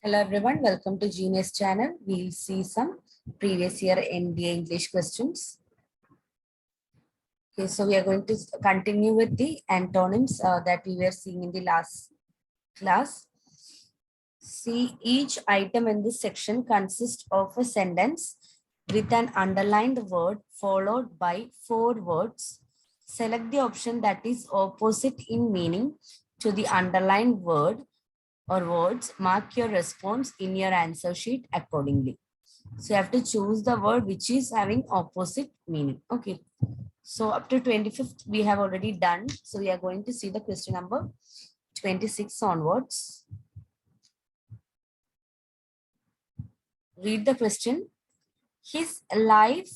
Hello everyone, welcome to Genius channel. We'll see some previous year NDA English questions. Okay, so we are going to continue with the antonyms that we were seeing in the last class. See, each item in this section consists of a sentence with an underlined word followed by 4 words. Select the option that is opposite in meaning to the underlined word or words. Mark your response in your answer sheet accordingly. So you have to choose the word which is having opposite meaning. Okay. So up to 25th, we have already done. So we are going to see the question number 26 onwards. Read the question. His life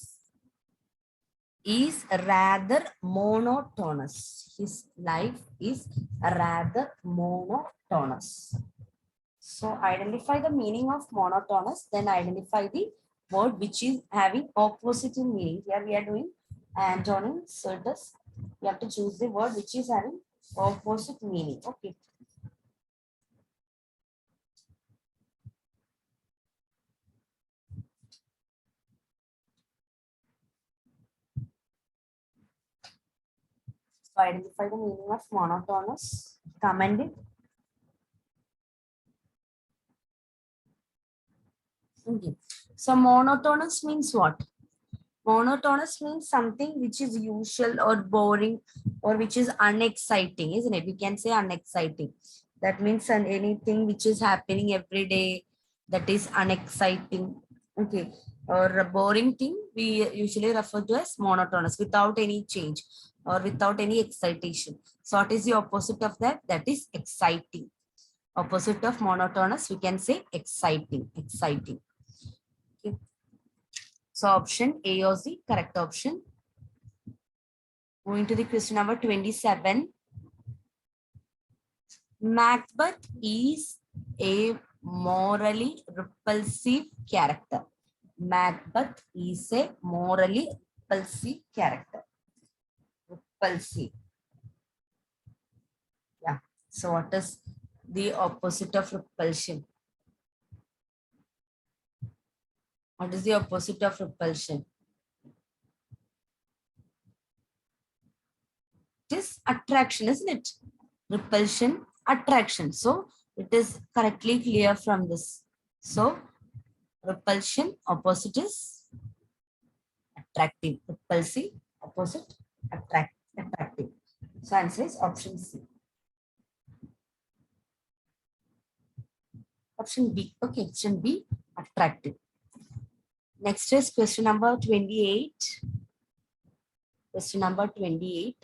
is rather monotonous. His life is rather monotonous. So identify the meaning of monotonous, then identify the word which is having opposite in meaning. Here we are doing antonym, so it is, you have to choose the word which is having opposite meaning. Okay. So identify the meaning of monotonous, comment it. Okay. So monotonous means what? Monotonous means something which is usual or boring or which is unexciting, isn't it? We can say unexciting. That means anything which is happening every day that is unexciting. Okay. Or a boring thing we usually refer to as monotonous without any change or without any excitation. So what is the opposite of that? That is exciting. Opposite of monotonous, we can say exciting. Exciting. Okay. So option A was the correct option. Moving to the question number 27. Macbeth is a morally repulsive character. Macbeth is a morally repulsive character. Repulsive. Yeah. So what is the opposite of repulsion? What is the opposite of repulsion? It is attraction, isn't it? Repulsion, attraction. So it is correctly clear from this. So repulsion, opposite is attractive. Repulsive, opposite, attractive. So answer is option C. Option B. Okay, option B, attractive. Next is question number 28. Question number 28.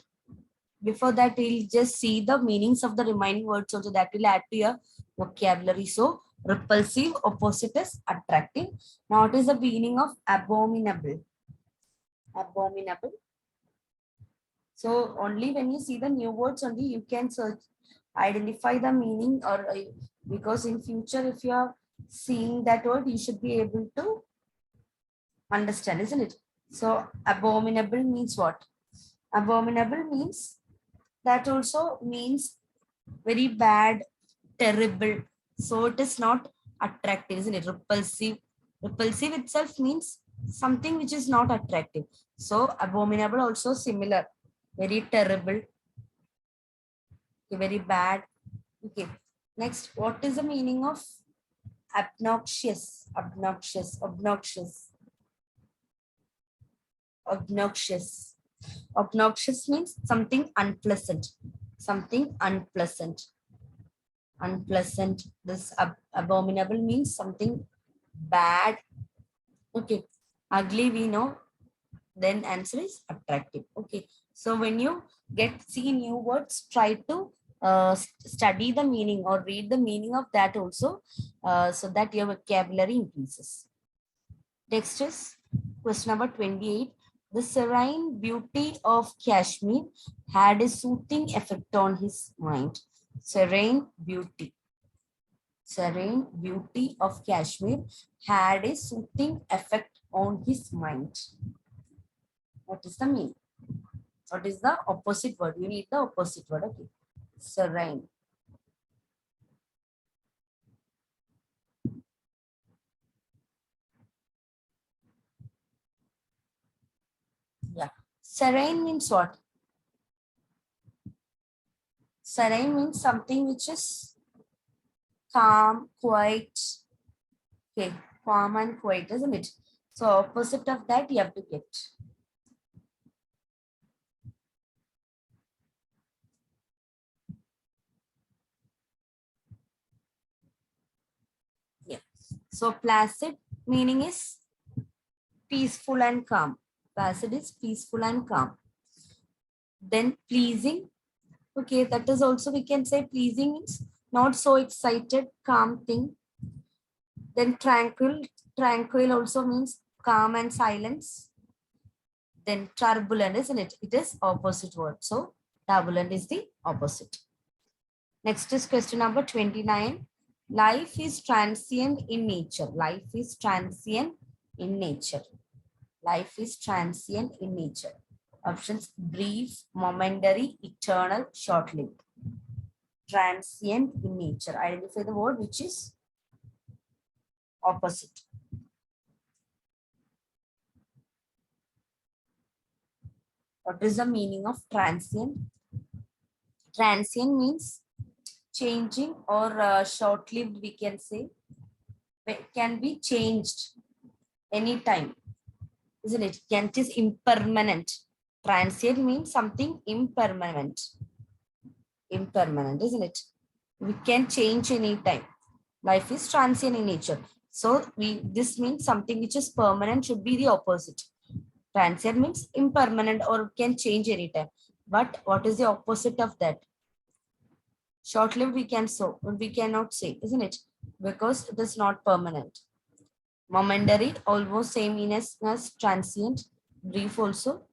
Before that, we'll just see the meanings of the remaining words also that will add to your vocabulary. So repulsive, opposite is attractive. Now what is the meaning of abominable? Abominable. So only when you see the new words only you can search, identify the meaning, or because in future if you are seeing that word you should be able to understand, isn't it? So abominable means what? Abominable means, that also means very bad, terrible. So it is not attractive, isn't it? Repulsive. Repulsive itself means something which is not attractive. So abominable also similar. Very terrible. Very bad. Okay. Next, what is the meaning of obnoxious? Obnoxious. Obnoxious. Obnoxious. Obnoxious means something unpleasant. Something unpleasant. Unpleasant. This abominable means something bad. Okay. Ugly, we know. Then answer is attractive. Okay. So when you see new words, try to study the meaning or read the meaning of that also, so that your vocabulary increases. Next is question number 28. The serene beauty of Kashmir had a soothing effect on his mind. Serene beauty. Serene beauty of Kashmir had a soothing effect on his mind. What is the meaning? What is the opposite word? You need the opposite word. Okay. Serene. Serene means what? Serene means something which is calm, quiet. Okay, calm and quiet, isn't it? So opposite of that you have to get. Yeah. So placid meaning is peaceful and calm. Placid is peaceful and calm. Then pleasing. Okay, that is also we can say pleasing means not so excited, calm thing. Then tranquil. Tranquil also means calm and silence. Then turbulent, isn't it? It is opposite word. So turbulent is the opposite. Next is question number 29. Life is transient in nature. Life is transient in nature. Life is transient in nature. Options: brief, momentary, eternal, short-lived. Transient in nature. Identify the word which is opposite. What is the meaning of transient? Transient means changing or short-lived, we can say. It can be changed anytime, isn't it? It is impermanent. Transient means something impermanent. Impermanent, isn't it? We can change anytime. Life is transient in nature. So this means something which is permanent should be the opposite. Transient means impermanent or can change anytime. But what is the opposite of that? Short-lived we cannot say, isn't it? Because it is not permanent. Momentary, almost same meaning as transient. Brief also.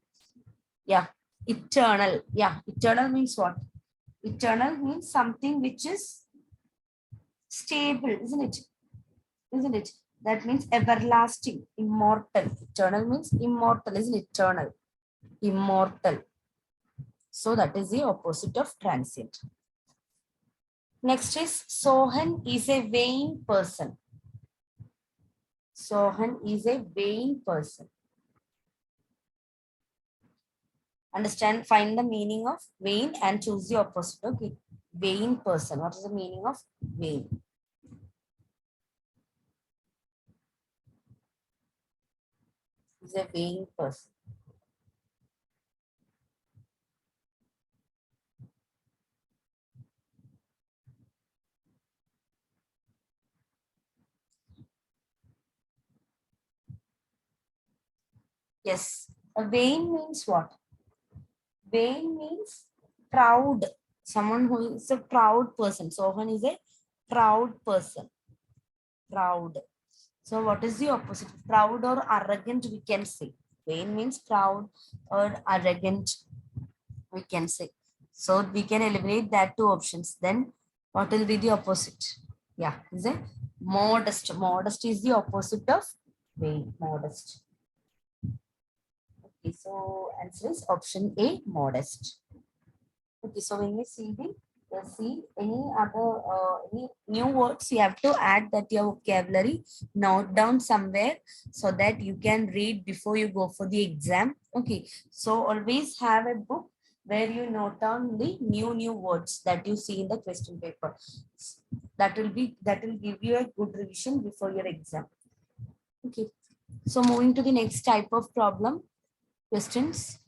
Yeah. Eternal. Yeah. Eternal means what? Eternal means something which is stable, isn't it? Isn't it? That means everlasting, immortal. Eternal means immortal, isn't it? Eternal, immortal. So that is the opposite of transient. Next is Sohan is a vain person. Sohan is a vain person. Understand, find the meaning of vain and choose the opposite. Okay. Vain person. What is the meaning of vain? Is a vain person. Yes. A vain means what? Vain means proud. Someone who is a proud person. Sohan is a proud person. Proud. So what is the opposite? Proud or arrogant, we can say. Vain means proud or arrogant, we can say. So we can eliminate that two options. Then what will be the opposite? Yeah, is it modest? Modest is the opposite of vain. Modest. Okay, so answer is option A, modest. Okay, so when we see the see any new words you have to add that your vocabulary, note down somewhere so that you can read before you go for the exam. Okay, so always have a book where you note down the new words that you see in the question paper. That will give you a good revision before your exam. Okay, so moving to the next type of problem questions.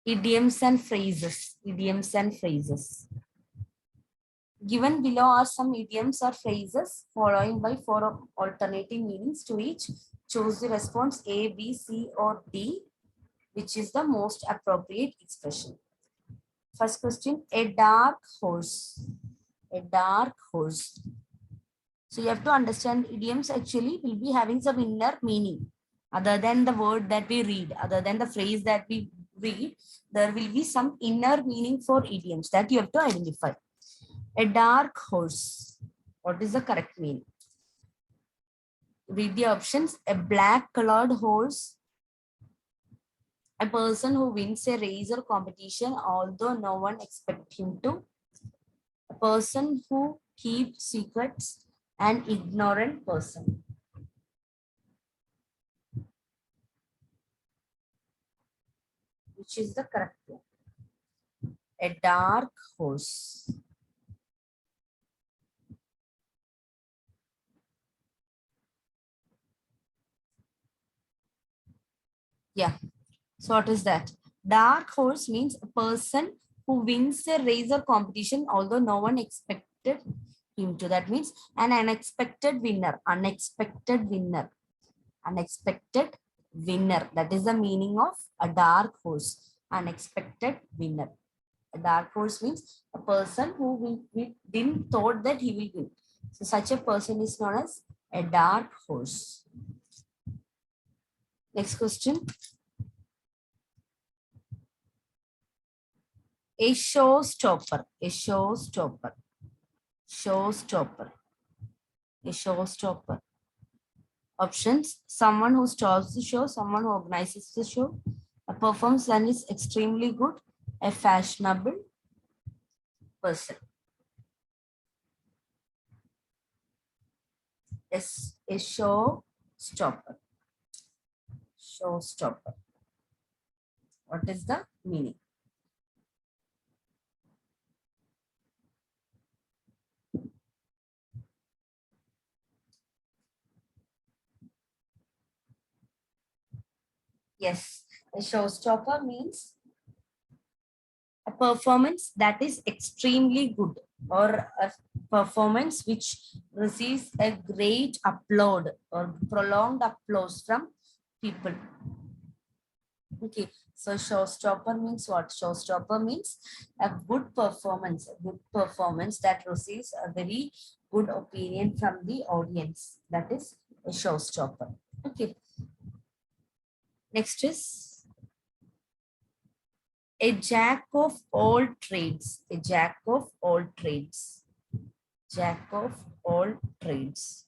Idioms and phrases. Idioms and phrases. Given below are some idioms or phrases following by four alternating meanings to each. Choose the response A, B, C, or D, which is the most appropriate expression. First question, a dark horse. A dark horse. So you have to understand idioms actually will be having some inner meaning other than the word that we read, other than the phrase that we read. There will be some inner meaning for idioms that you have to identify. A dark horse. What is the correct meaning? Read the options. A black colored horse. A person who wins a race or competition although no one expects him to. A person who keeps secrets. An ignorant person. which is the correct one? A dark horse. Yeah. So what is that? Dark horse means a person who wins a race or competition, although no one expected him to. That means an unexpected winner. Unexpected winner. Unexpected winner. That is the meaning of a dark horse. Unexpected winner. A dark horse means a person who we didn't thought that he will win. So such a person is known as a dark horse. Next question. A showstopper. A showstopper. Showstopper. A showstopper. Options: someone who stars the show, someone who organizes the show, a performance that is extremely good, a fashionable person. Yes, a showstopper. Showstopper. What is the meaning? Yes, a showstopper means a performance that is extremely good, or a performance which receives a great applaud or prolonged applause from people. Okay, so showstopper means what? Showstopper means a good performance that receives a very good opinion from the audience. That is a showstopper. Okay, next is a jack of all trades. A jack of all trades. Jack of all trades.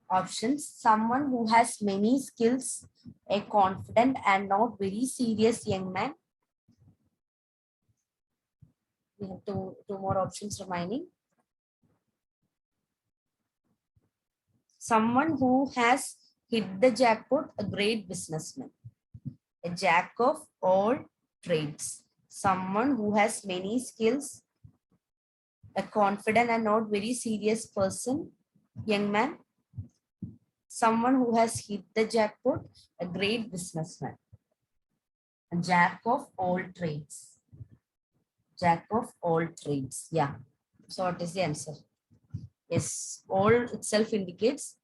Options: someone who has many skills, a confident and not very serious young man. We have two more options remaining. Someone who has hit the jackpot, a great businessman. A jack of all trades. Someone who has many skills, a confident and not very serious person, young man. Someone who has hit the jackpot, a great businessman. A jack of all trades. Jack of all trades. Yeah. So what is the answer? Yes, all itself indicates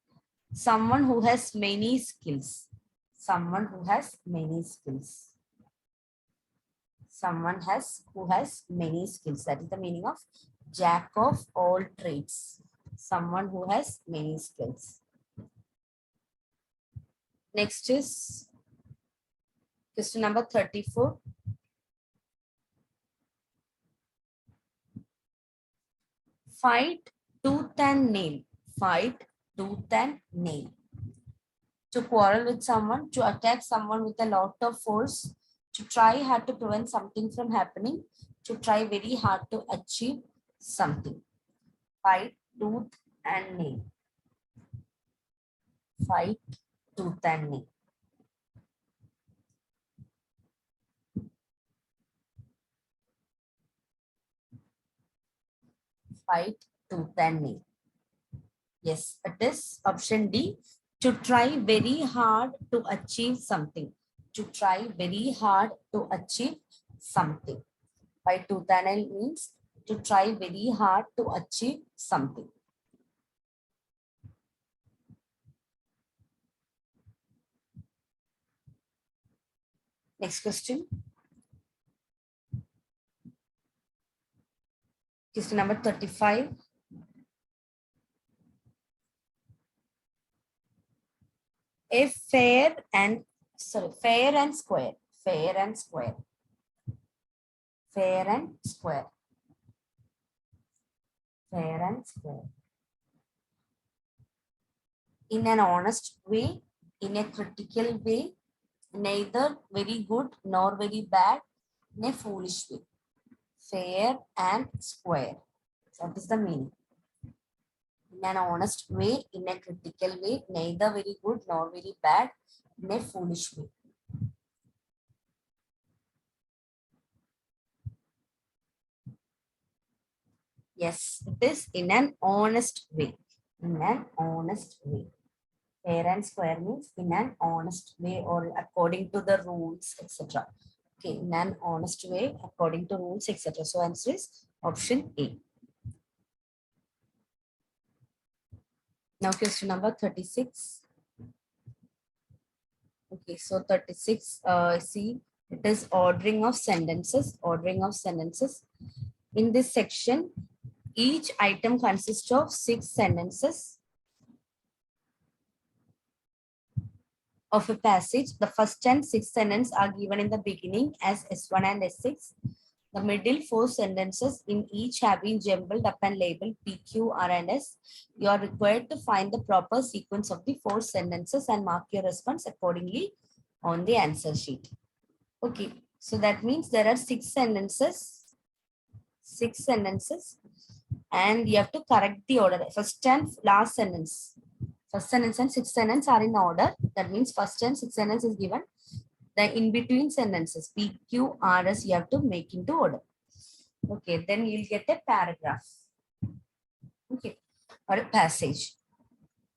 someone who has many skills. Someone who has many skills. Someone who has many skills. That is the meaning of jack of all trades. Someone who has many skills. Next is question number 34. Fight tooth and nail. Fight tooth and nail. To quarrel with someone, to attack someone with a lot of force, to try hard to prevent something from happening, to try very hard to achieve something. Fight tooth and nail. Fight tooth and nail. Fight tooth and nail. Yes, it is option D. To try very hard to achieve something. To try very hard to achieve something. Fight tooth and nail means to try very hard to achieve something. Next question. Question number 35. A fair and square. Fair and square. Fair and square. Fair and square. In an honest way, in a critical way, neither very good nor very bad, in a foolish way. Fair and square. That is the meaning. In an honest way, in a critical way, neither very good nor very bad, in a foolish way. Yes, it is in an honest way. In an honest way. Fair and square means in an honest way or according to the rules, etc. Okay, in an honest way, according to rules, etc. So answer is option A. Now question number 36. Okay, so 36, see, it is ordering of sentences, ordering of sentences. In this section, each item consists of 6 sentences of a passage. The first and sixth sentence are given in the beginning as S1 and S6. The middle 4 sentences in each have been jumbled up and labeled P, Q, R, and S. You are required to find the proper sequence of the 4 sentences and mark your response accordingly on the answer sheet. Okay, so that means there are 6 sentences, and you have to correct the order. First and last sentence. First sentence and sixth sentence are in order. That means first and sixth sentence is given. The in-between sentences, P, Q, R, S, you have to make into order. Okay, then you'll get a paragraph. Okay, or a passage.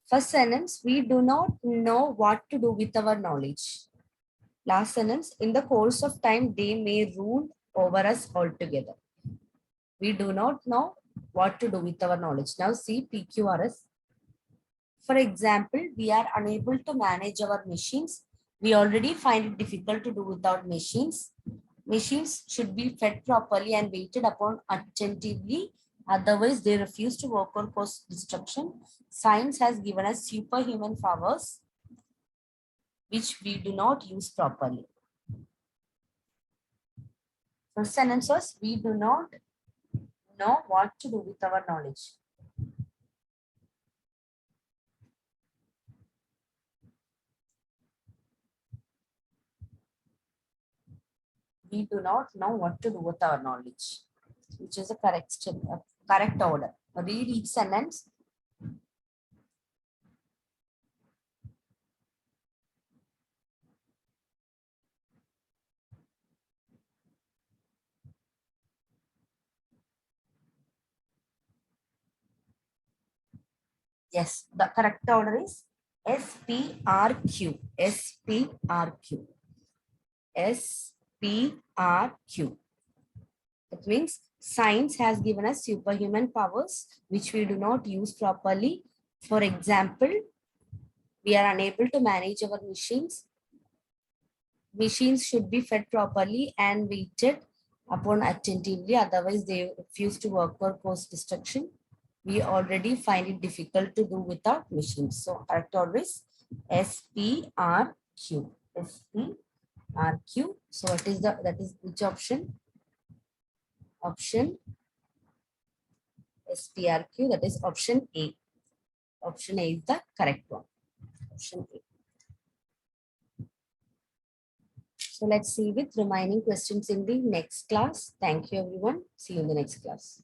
First sentence, we do not know what to do with our knowledge. Last sentence, in the course of time, they may rule over us altogether. We do not know what to do with our knowledge. Now see PQRS. For example, we are unable to manage our machines. We already find it difficult to do without machines. Machines should be fed properly and waited upon attentively. Otherwise, they refuse to work or cause destruction. Science has given us superhuman powers, which we do not use properly. First sentence was, we do not know what to do with our knowledge. We do not know what to do with our knowledge, which is a correct order. Read each sentence. Yes, the correct order is SPRQ. SPRQ. SPRQ. That means science has given us superhuman powers which we do not use properly. For example, we are unable to manage our machines. Machines should be fed properly and waited upon attentively. Otherwise, they refuse to work or cause destruction. We already find it difficult to do without machines. So correct order is SPRQ. SPRQ. So what is that is which option? Option SPRQ, that is option A. Option A is the correct one. Option A. So let's see with remaining questions in the next class. Thank you everyone. See you in the next class.